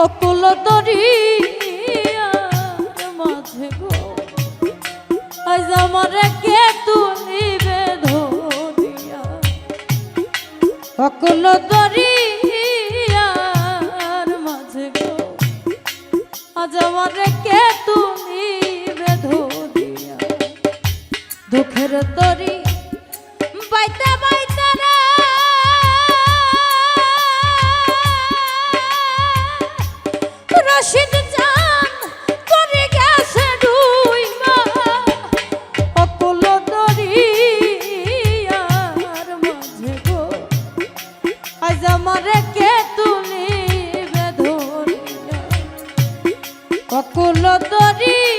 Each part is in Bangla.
অকুল দরিয়ার মাঝে গো আজ আমার কে তুলিবে ধরিয়া অকুল দরিয়ার মাঝে গো আজ আমার কে তুলিবে ধরিয়া দুঃখের তরি বাইতে বাইতে রে রশিদ জান করে গেছে ডুইবা অকুল দরিয়ার মাঝে গো আজ আমার কে তুলিবে ধরিয়া অকুল দরিয়ার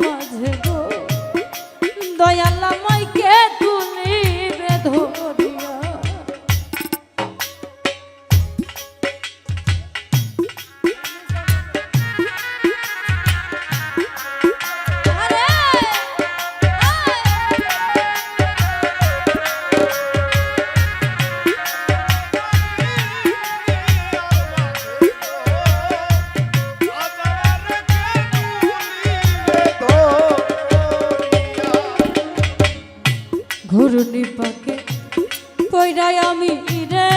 মাঝে গো দয়াল আমায় কে তুলিবে ধরিয়া ঘূর্ণি পাকে কইরাই আমি রে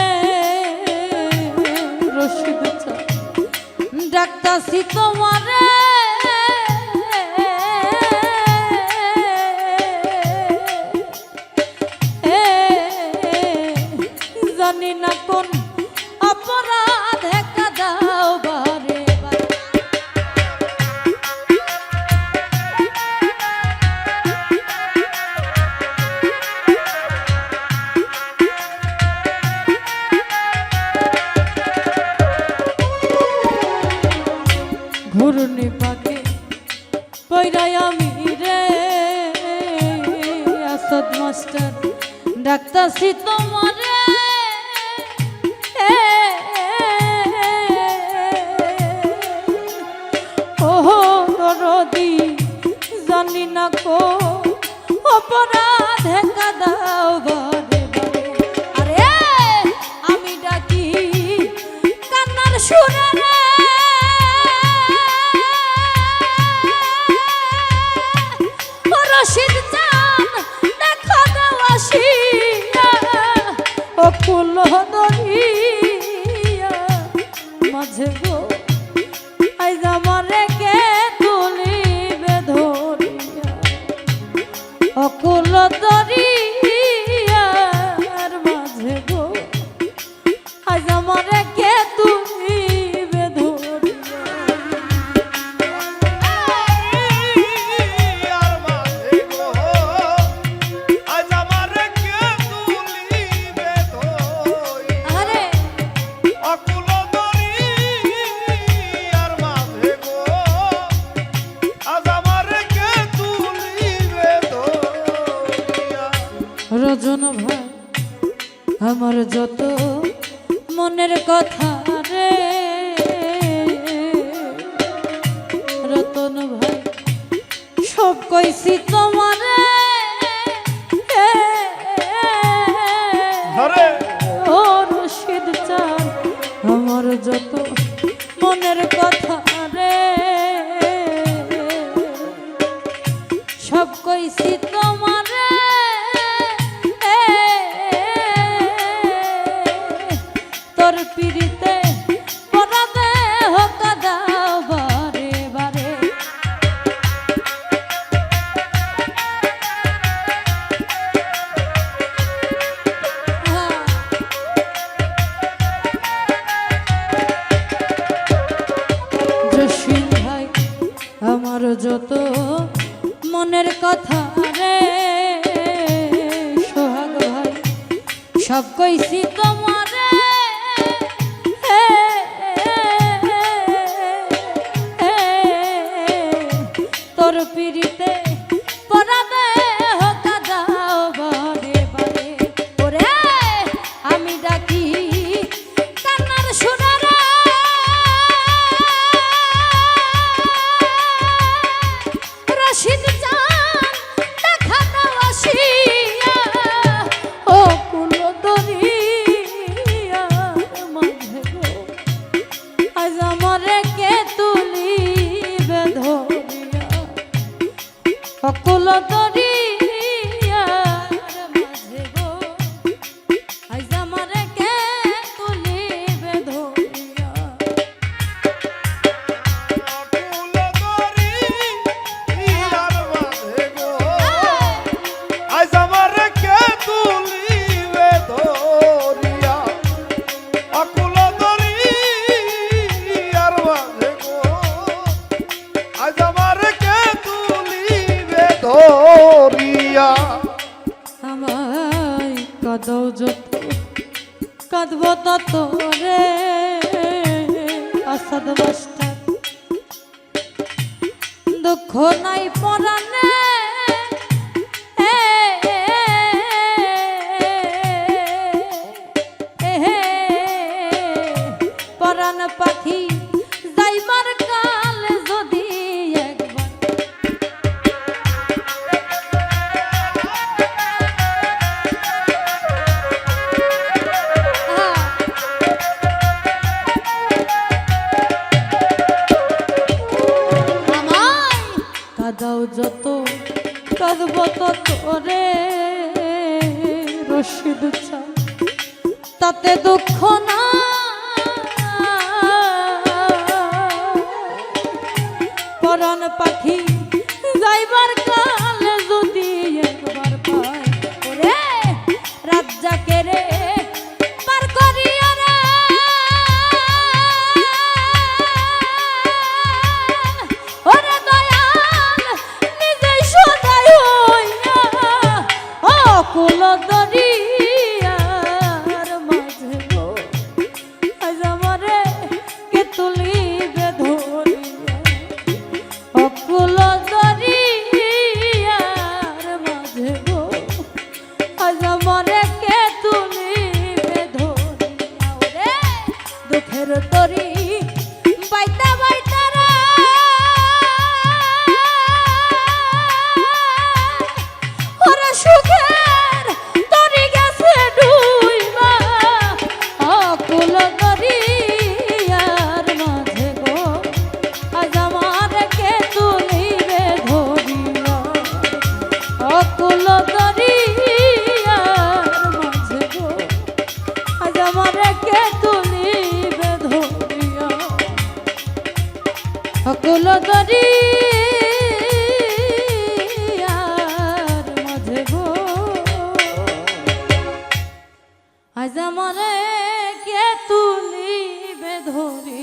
রশিদ ডাক্তারছি তোমারে জানি না কোন অপরাধ কাদাও বারে ঘূর্ণি পাকে কইরাই আমি রে আসাদ মাস্টার ডাক্তারছি তোমারে ওহো দরদি জানি না কো অপরাধ কাদাও বারে বারে আরে আমি ডাকি কান্নার সুরে রে রশিদ জান দেখো দাও আসিয়া অকুল দরিয়া মাঝে গো আজ আমারে কে তুলিবে ধরিয়া অকুল দরিয়ার মাঝে গো আজ আমারে কে তুলিবে ধরিয়া রজন ভাই আমার যত মনের কথা রে রতন ভাই সব কইছি তোমারে ও রশিদ চান আমার যত মনের কথা রে সব কইছি তোমারে তোর পিড়িতে পরাদে হোকা দাও বারে বারে জসিম ভাই আমার যত মনের কথা রে সোহাগ ভাই সব কইছি তোমারে কাঁদব তোরে আসাদ মাস্টার দুঃখ নাই পরাণে পরাণ পাখি যাইবার কালে যদি একবার কাদাও যত কাঁদব তোরে রশিদ চাও তাতে দুঃখ না পরাণ পাখি যাইবার কালে যদি একবার পাই ওরে রাজ্জাকে রে পার করিয়া রে ওরে দয়াল নিজে সদাই হইয়া অকুল দরিয়ার মাঝে গো আজ আমারে কে তুলিবে ধরিয়া অকুল দরিয়ার মাঝে গো আজ আমারে কে তুলিবে ধরিয়া ওরে দুঃখের তরি বাইতা বাইতা রে ওরে সুখের তরি গেছে ডুইবা অকুল দরিয়ার মাঝে গো আজ আমারে কে তুলিবে ধরিয়া অকুল দরিয়ার মাঝে গো আজ আমারে কে তুলিবে ধরিয়া অকুল দরিয়ার মাঝে গো আজ আমারে কে তুলিবে ধরিয়া